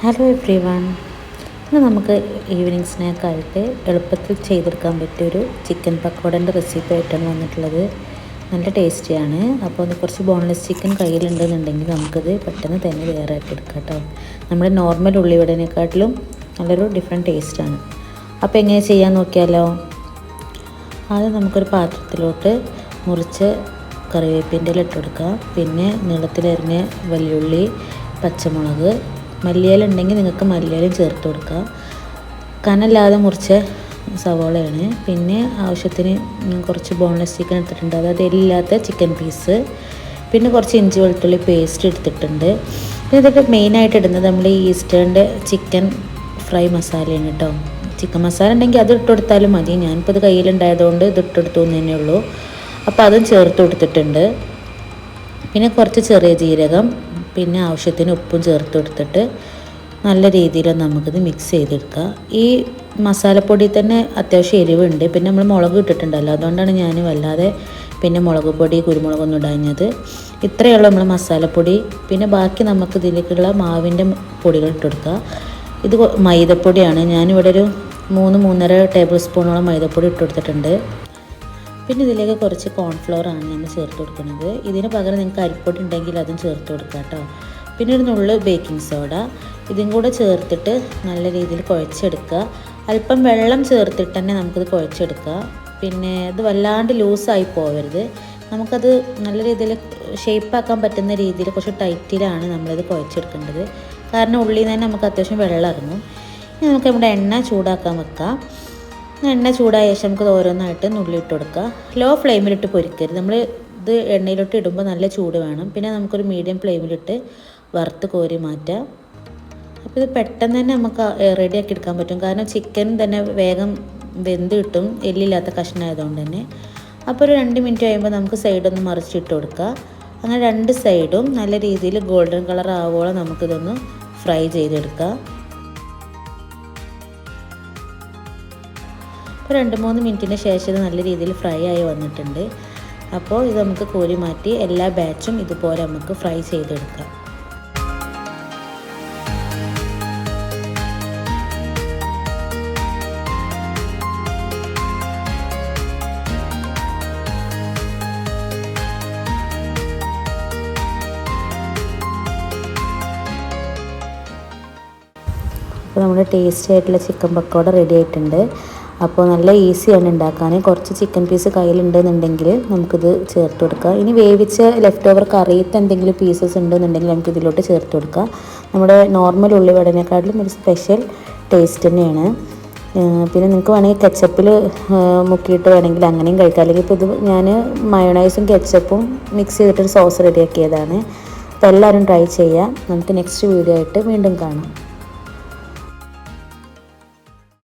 Hello every one. ഇന്ന് നമുക്ക് evening സ്നാക്കായിട്ട് എളുപ്പത്തിൽ ചെയ്തെടുക്കാൻ പറ്റിയൊരു ചിക്കൻ പക്കോടൻ്റെ റെസിപ്പി ആയിട്ടാണ് വന്നിട്ടുള്ളത്. നല്ല ടേസ്റ്റിയാണ്. അപ്പോൾ അത് കുറച്ച് ബോൺലെസ് ചിക്കൻ കയ്യിലുണ്ടെന്നുണ്ടെങ്കിൽ നമുക്കത് പെട്ടെന്ന് തന്നെ തയ്യാറാക്കി എടുക്കാം കേട്ടോ. നമ്മുടെ നോർമൽ ഉള്ളിവടനെക്കാട്ടിലും നല്ലൊരു ഡിഫറെൻറ്റ് ടേസ്റ്റാണ്. അപ്പോൾ എങ്ങനെ ചെയ്യാൻ നോക്കിയാലോ. ആദ്യം നമുക്കൊരു പാത്രത്തിലോട്ട് മുറിച്ച് കറിവേപ്പിൻ്റെ ഇല ഇട്ട് കൊടുക്കാം. പിന്നെ നീളത്തിലരിഞ്ഞ വെള്ളുള്ളി, പച്ചമുളക്, മല്ലിയില ഉണ്ടെങ്കിൽ നിങ്ങൾക്ക് മല്ലിയിലയും ചേർത്ത് കൊടുക്കുക. കനല്ലാതെ മുറിച്ച സവോളയാണ്. പിന്നെ ആവശ്യത്തിന് കുറച്ച് ബോൺലെസ് ചിക്കൻ എടുത്തിട്ടുണ്ട്, അതായത് എല്ലില്ലാത്ത ചിക്കൻ പീസ്. പിന്നെ കുറച്ച് ഇഞ്ചി വെളുത്തുള്ളി പേസ്റ്റ് എടുത്തിട്ടുണ്ട്. പിന്നെ ഇതൊക്കെ മെയിനായിട്ട് ഇടുന്നത് നമ്മൾ ഈ ഈസ്റ്റേണിൻ്റെ ചിക്കൻ ഫ്രൈ മസാലയാണ് കേട്ടോ. ചിക്കൻ മസാല ഉണ്ടെങ്കിൽ അത് ഇട്ട് കൊടുത്താലും മതി. ഞാനിപ്പോൾ ഇത് കയ്യിലുണ്ടായതുകൊണ്ട് ഇത് ഇട്ടെടുത്തു എന്നേ ഉള്ളൂ. അപ്പോൾ അതും ചേർത്ത് കൊടുത്തിട്ടുണ്ട്. പിന്നെ കുറച്ച് ചെറിയ ജീരകം, പിന്നെ ആവശ്യത്തിന് ഉപ്പും ചേർത്ത് കൊടുത്തിട്ട് നല്ല രീതിയിൽ നമുക്കിത് മിക്സ് ചെയ്തെടുക്കുക. ഈ മസാലപ്പൊടി തന്നെ അത്യാവശ്യം എരിവുണ്ട്. പിന്നെ നമ്മൾ മുളക് ഇട്ടിട്ടുണ്ടല്ലോ, അതുകൊണ്ടാണ് ഞാൻ വല്ലാതെ പിന്നെ മുളക് പൊടി കുരുമുളകൊന്നും ഇടാഞ്ഞത്. ഇത്രയുള്ള നമ്മൾ മസാലപ്പൊടി. പിന്നെ ബാക്കി നമുക്ക് ഇതിലേക്കുള്ള മാവിൻ്റെ പൊടികൾ ഇട്ട് കൊടുക്കുക. ഇത് മൈദപ്പൊടിയാണ്. ഞാനിവിടെ ഒരു 3-3.5 ടേബിൾ സ്പൂണോളം മൈദപ്പൊടി ഇട്ട് കൊടുത്തിട്ടുണ്ട്. പിന്നെ ഇതിലേക്ക് കുറച്ച് കോൺഫ്ലവറാണ് നമ്മൾ ചേർത്ത് കൊടുക്കുന്നത്. ഇതിന് പകരം നിങ്ങൾക്ക് അരിപ്പൊടി ഉണ്ടെങ്കിൽ അതും ചേർത്ത് കൊടുക്കുക കേട്ടോ. പിന്നെ ഒരു നുള്ള് ബേക്കിംഗ് സോഡ ഇതും കൂടെ ചേർത്തിട്ട് നല്ല രീതിയിൽ കുഴച്ചെടുക്കുക. അല്പം വെള്ളം ചേർത്തിട്ട് തന്നെ നമുക്കിത് കുഴച്ചെടുക്കുക. പിന്നെ ഇത് വല്ലാണ്ട് ലൂസായി പോകരുത്. നമുക്കത് നല്ല രീതിയിൽ ഷേപ്പാക്കാൻ പറ്റുന്ന രീതിയിൽ കുറച്ച് ടൈറ്റിലാണ് നമ്മളിത് കുഴച്ചെടുക്കേണ്ടത്. കാരണം ഉള്ളിൽ നിന്ന് തന്നെ നമുക്ക് അത്യാവശ്യം വെള്ളം ഇറങ്ങും. ഇനി നമുക്ക് നമ്മുടെ എണ്ണ ചൂടാക്കാൻ വെക്കാം. എണ്ണ ചൂടായ ശേഷം നമുക്ക് ഓരോന്നായിട്ട് നുള്ളിയിട്ട് കൊടുക്കുക. ലോ ഫ്ലെയിമിലിട്ട് പൊരിക്കരുത്. നമ്മൾ ഇത് എണ്ണയിലോട്ട് ഇടുമ്പോൾ നല്ല ചൂട് വേണം. പിന്നെ നമുക്കൊരു മീഡിയം ഫ്ലെയിമിലിട്ട് വറുത്ത് കോരി മാറ്റാം. അപ്പോൾ ഇത് പെട്ടെന്ന് തന്നെ നമുക്ക് റെഡിയാക്കി എടുക്കാൻ പറ്റും. കാരണം ചിക്കൻ തന്നെ വേഗം വെന്ത് കിട്ടും, എല്ലില്ലാത്ത കഷ്ണമായതുകൊണ്ട് തന്നെ. അപ്പോൾ ഒരു 2 മിനിറ്റ് കഴിയുമ്പോൾ നമുക്ക് സൈഡൊന്ന് മറിച്ചിട്ട് കൊടുക്കുക. അങ്ങനെ 2 സൈഡും നല്ല രീതിയിൽ ഗോൾഡൻ കളർ ആവുകയോളം നമുക്കിതൊന്ന് ഫ്രൈ ചെയ്തെടുക്കാം. 2-3 മിനിറ്റിന് ശേഷം ഇത് നല്ല രീതിയിൽ ഫ്രൈ ആയി വന്നിട്ടുണ്ട്. അപ്പോൾ ഇത് നമുക്ക് കോരി മാറ്റി എല്ലാ ബാച്ചും ഇതുപോലെ നമുക്ക് ഫ്രൈ ചെയ്തെടുക്കാം. അപ്പോൾ നമ്മുടെ ടേസ്റ്റി ആയിട്ടുള്ള ചിക്കൻ പക്കോട റെഡി ആയിട്ടുണ്ട്. അപ്പോൾ നല്ല ഈസിയാണ് ഉണ്ടാക്കാൻ. കുറച്ച് ചിക്കൻ പീസ് കയ്യിലുണ്ടെന്നുണ്ടെങ്കിൽ നമുക്കിത് ചേർത്ത് കൊടുക്കാം. ഇനി വേവിച്ച ലെഫ്റ്റ് ഓവർ കറിയിട്ട് എന്തെങ്കിലും പീസസ് ഉണ്ടെന്നുണ്ടെങ്കിൽ നമുക്ക് ഇതിലോട്ട് ചേർത്ത് കൊടുക്കാം. നമ്മുടെ നോർമൽ ഉള്ളിവടനെക്കാട്ടിലും ഒരു സ്പെഷ്യൽ ടേസ്റ്റ് തന്നെയാണ്. പിന്നെ നിങ്ങൾക്ക് വേണമെങ്കിൽ കെച്ചപ്പിൽ മുക്കിയിട്ട് വേണമെങ്കിൽ അങ്ങനെയും കഴിക്കാം. അല്ലെങ്കിൽ ഇപ്പോൾ ഇത് ഞാൻ മയോണൈസും കെച്ചപ്പും മിക്സ് ചെയ്തിട്ടൊരു സോസ് റെഡിയാക്കിയതാണ്. അപ്പോൾ എല്ലാവരും ട്രൈ ചെയ്യാം. നമുക്ക് നെക്സ്റ്റ് വീഡിയോ ആയിട്ട് വീണ്ടും കാണാം.